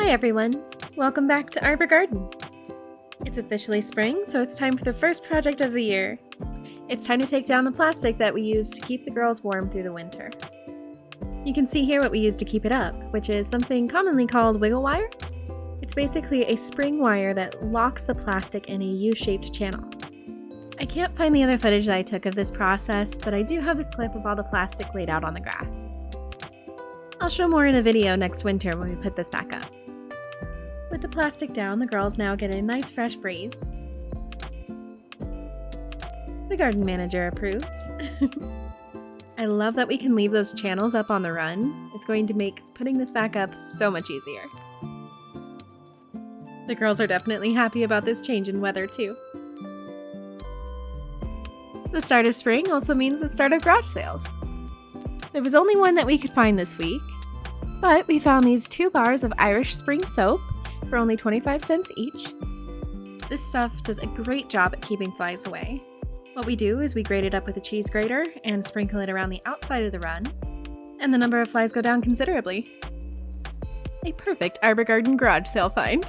Hi everyone, welcome back to Arbor Garden. It's officially spring, so it's time for the first project of the year. It's time to take down the plastic that we used to keep the girls warm through the winter. You can see here what we used to keep it up, which is something commonly called wiggle wire. It's basically a spring wire that locks the plastic in a U-shaped channel. I can't find the other footage that I took of this process, but I do have this clip of all the plastic laid out on the grass. I'll show more in a video next winter when we put this back up. With the plastic down, the girls now get a nice fresh breeze. The garden manager approves. I love that we can leave those channels up on the run. It's going to make putting this back up so much easier. The girls are definitely happy about this change in weather too. The start of spring also means the start of garage sales. There was only one that we could find this week, but we found these 2 bars of Irish spring soap for only 25 cents each. This stuff does a great job at keeping flies away. What we do is we grate it up with a cheese grater and sprinkle it around the outside of the run, and the number of flies go down considerably. A perfect Arbor Garden garage sale find.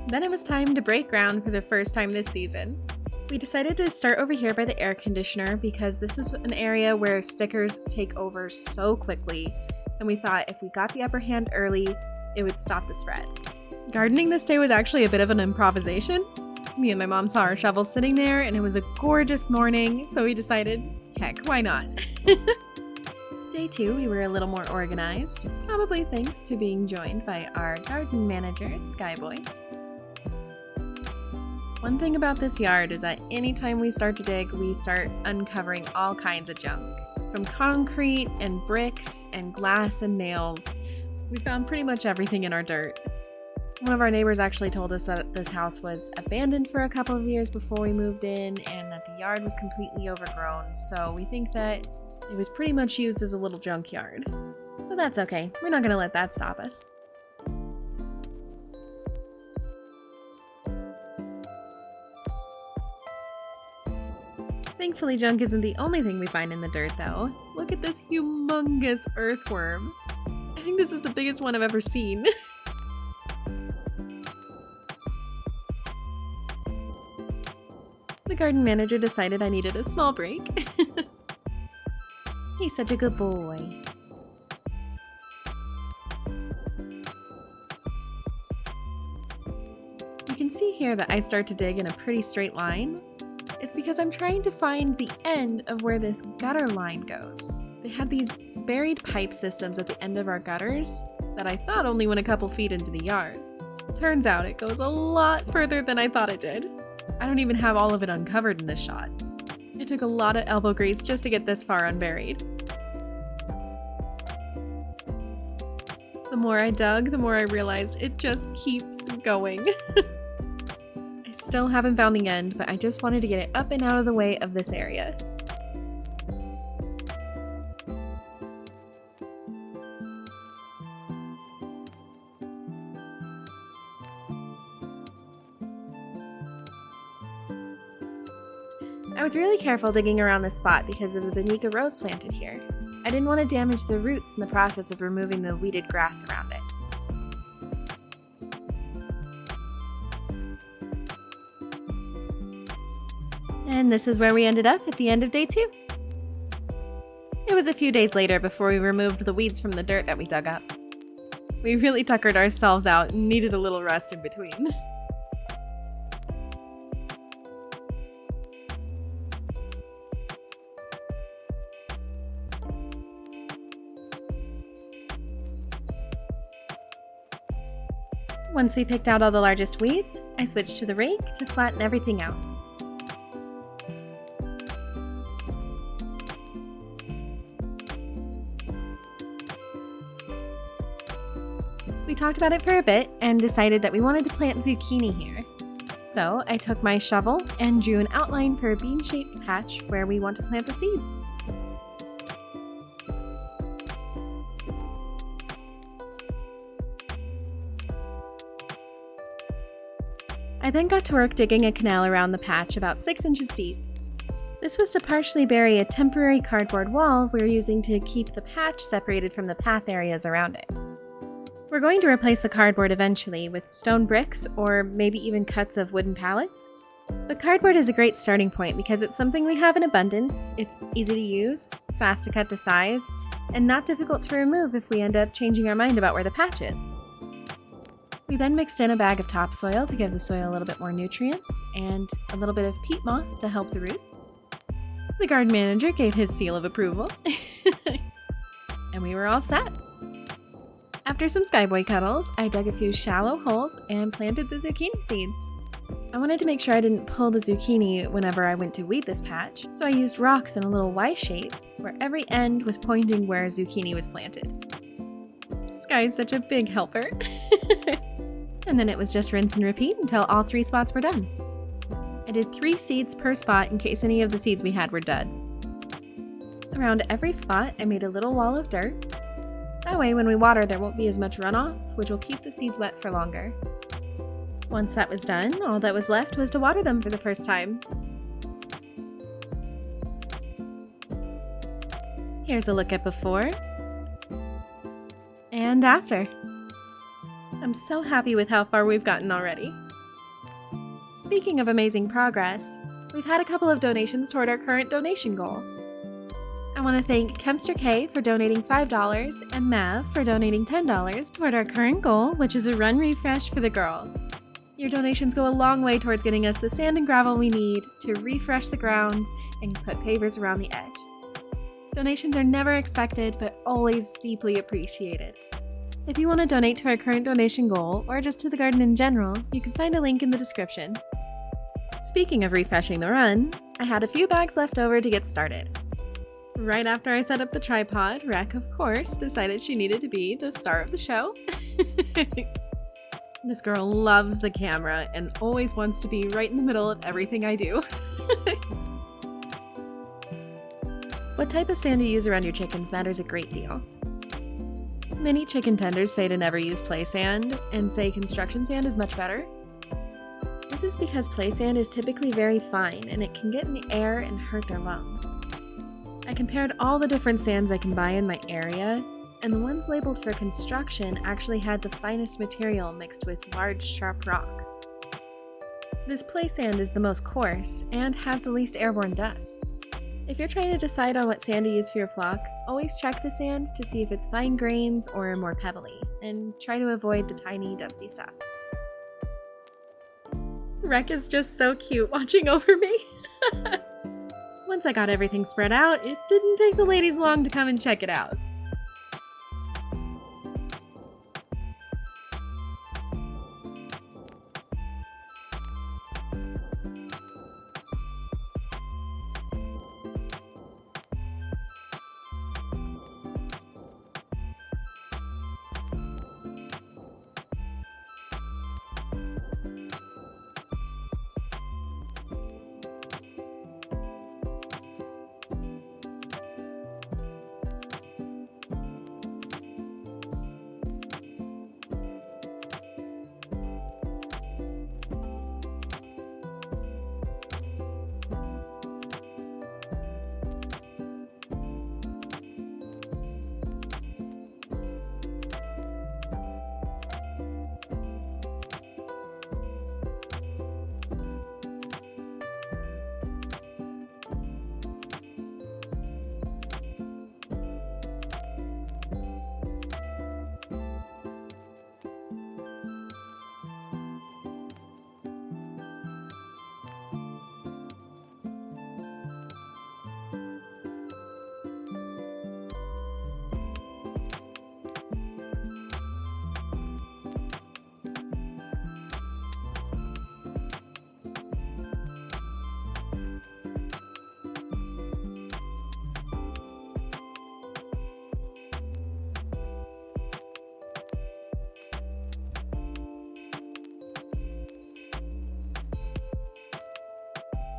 Then it was time to break ground for the first time this season. We decided to start over here by the air conditioner because this is an area where stickers take over so quickly, and we thought if we got the upper hand early, it would stop the spread. Gardening this day was actually a bit of an improvisation. Me and my mom saw our shovels sitting there and it was a gorgeous morning, so we decided, heck, why not? Day 2, we were a little more organized, probably thanks to being joined by our garden manager, Skyboy. One thing about this yard is that anytime we start to dig, we start uncovering all kinds of junk. From concrete and bricks and glass and nails, we found pretty much everything in our dirt. One of our neighbors actually told us that this house was abandoned for a couple of years before we moved in and that the yard was completely overgrown, so we think that it was pretty much used as a little junkyard. But that's okay, we're not going to let that stop us. Thankfully, junk isn't the only thing we find in the dirt, though. Look at this humongous earthworm. I think this is the biggest one I've ever seen. The garden manager decided I needed a small break. He's such a good boy. You can see here that I start to dig in a pretty straight line. It's because I'm trying to find the end of where this gutter line goes. They had these buried pipe systems at the end of our gutters that I thought only went a couple feet into the yard. Turns out it goes a lot further than I thought it did. I don't even have all of it uncovered in this shot. It took a lot of elbow grease just to get this far unburied. The more I dug, the more I realized it just keeps going. I still haven't found the end, but I just wanted to get it up and out of the way of this area. I was really careful digging around this spot because of the Bonita rose planted here. I didn't want to damage the roots in the process of removing the weeded grass around it. And this is where we ended up at the end of day 2. It was a few days later before we removed the weeds from the dirt that we dug up. We really tuckered ourselves out and needed a little rest in between. Once we picked out all the largest weeds, I switched to the rake to flatten everything out. We talked about it for a bit and decided that we wanted to plant zucchini here. So I took my shovel and drew an outline for a bean-shaped patch where we want to plant the seeds. I then got to work digging a canal around the patch about 6 inches deep. This was to partially bury a temporary cardboard wall we were using to keep the patch separated from the path areas around it. We're going to replace the cardboard eventually with stone bricks or maybe even cuts of wooden pallets. But cardboard is a great starting point because it's something we have in abundance, it's easy to use, fast to cut to size, and not difficult to remove if we end up changing our mind about where the patch is. We then mixed in a bag of topsoil to give the soil a little bit more nutrients and a little bit of peat moss to help the roots. The garden manager gave his seal of approval, and we were all set. After some skyboy cuddles, I dug a few shallow holes and planted the zucchini seeds. I wanted to make sure I didn't pull the zucchini whenever I went to weed this patch, so I used rocks in a little Y shape where every end was pointing where zucchini was planted. Sky is such a big helper. And then it was just rinse and repeat until all 3 spots were done. I did 3 seeds per spot in case any of the seeds we had were duds. Around every spot, I made a little wall of dirt. That way, when we water, there won't be as much runoff, which will keep the seeds wet for longer. Once that was done, all that was left was to water them for the first time. Here's a look at before and after. I'm so happy with how far we've gotten already. Speaking of amazing progress, we've had a couple of donations toward our current donation goal. I want to thank Kemster K for donating $5 and Mav for donating $10 toward our current goal, which is a run refresh for the girls. Your donations go a long way towards getting us the sand and gravel we need to refresh the ground and put pavers around the edge. Donations are never expected, but always deeply appreciated. If you want to donate to our current donation goal, or just to the garden in general, you can find a link in the description. Speaking of refreshing the run, I had a few bags left over to get started. Right after I set up the tripod, Rec, of course, decided she needed to be the star of the show. This girl loves the camera and always wants to be right in the middle of everything I do. What type of sand you use around your chickens matters a great deal. Many chicken tenders say to never use play sand and say construction sand is much better. This is because play sand is typically very fine and it can get in the air and hurt their lungs. I compared all the different sands I can buy in my area, and the ones labeled for construction actually had the finest material mixed with large, sharp rocks. This play sand is the most coarse and has the least airborne dust. If you're trying to decide on what sand to use for your flock, always check the sand to see if it's fine grains or more pebbly, and try to avoid the tiny, dusty stuff. Rec is just so cute watching over me. Once I got everything spread out, it didn't take the ladies long to come and check it out.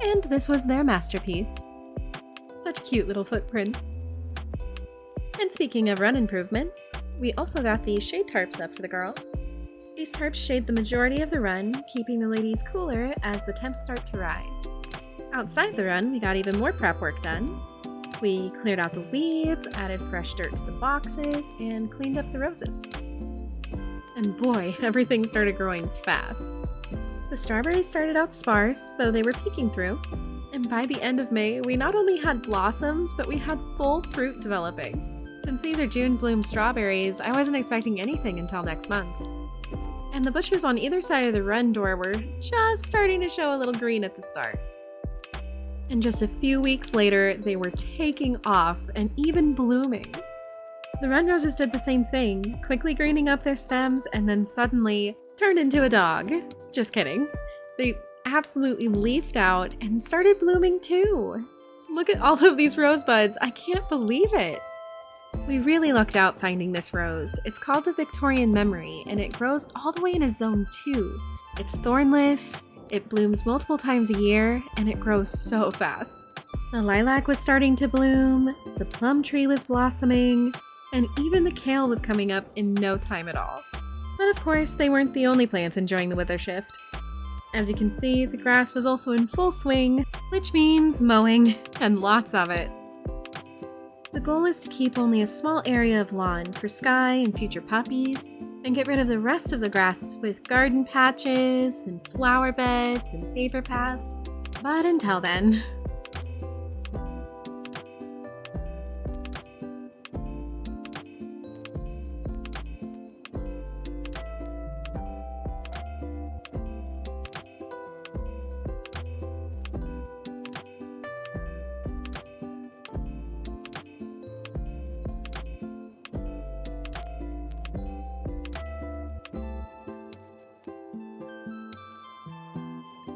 And this was their masterpiece. Such cute little footprints. And speaking of run improvements, we also got these shade tarps up for the girls. These tarps shade the majority of the run, keeping the ladies cooler as the temps start to rise. Outside the run, we got even more prep work done. We cleared out the weeds, added fresh dirt to the boxes, and cleaned up the roses. And boy, everything started growing fast. The strawberries started out sparse, though they were peeking through. And by the end of May, we not only had blossoms, but we had full fruit developing. Since these are June bloom strawberries, I wasn't expecting anything until next month. And the bushes on either side of the run door were just starting to show a little green at the start. And just a few weeks later, they were taking off and even blooming. The run roses did the same thing, quickly greening up their stems and then suddenly turned into a dog. Just kidding. They absolutely leafed out and started blooming too. Look at all of these rosebuds. I can't believe it. We really lucked out finding this rose. It's called the Victorian Memory, and it grows all the way in a zone 2. It's thornless, it blooms multiple times a year, and it grows so fast. The lilac was starting to bloom, the plum tree was blossoming, and even the kale was coming up in no time at all. But of course, they weren't the only plants enjoying the weather shift. As you can see, the grass was also in full swing, which means mowing, and lots of it. The goal is to keep only a small area of lawn for Sky and future puppies, and get rid of the rest of the grass with garden patches and flower beds and paver paths. But until then...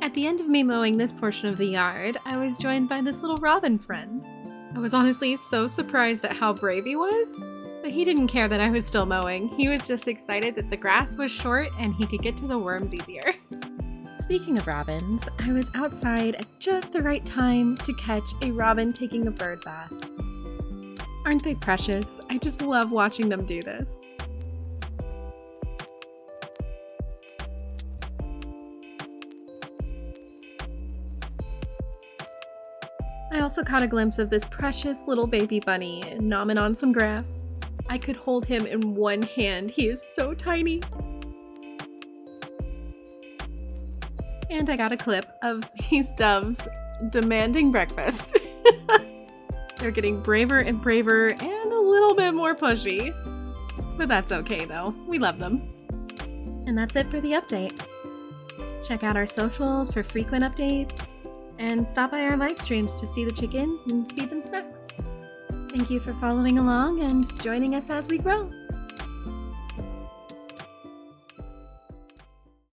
At the end of me mowing this portion of the yard, I was joined by this little robin friend. I was honestly so surprised at how brave he was, but he didn't care that I was still mowing. He was just excited that the grass was short and he could get to the worms easier. Speaking of robins, I was outside at just the right time to catch a robin taking a bird bath. Aren't they precious? I just love watching them do this. I also caught a glimpse of this precious little baby bunny nomming on some grass. I could hold him in one hand, he is so tiny. And I got a clip of these doves demanding breakfast. They're getting braver and braver and a little bit more pushy. But that's okay though, we love them. And that's it for the update. Check out our socials for frequent updates, and stop by our live streams to see the chickens and feed them snacks. Thank you for following along and joining us as we grow.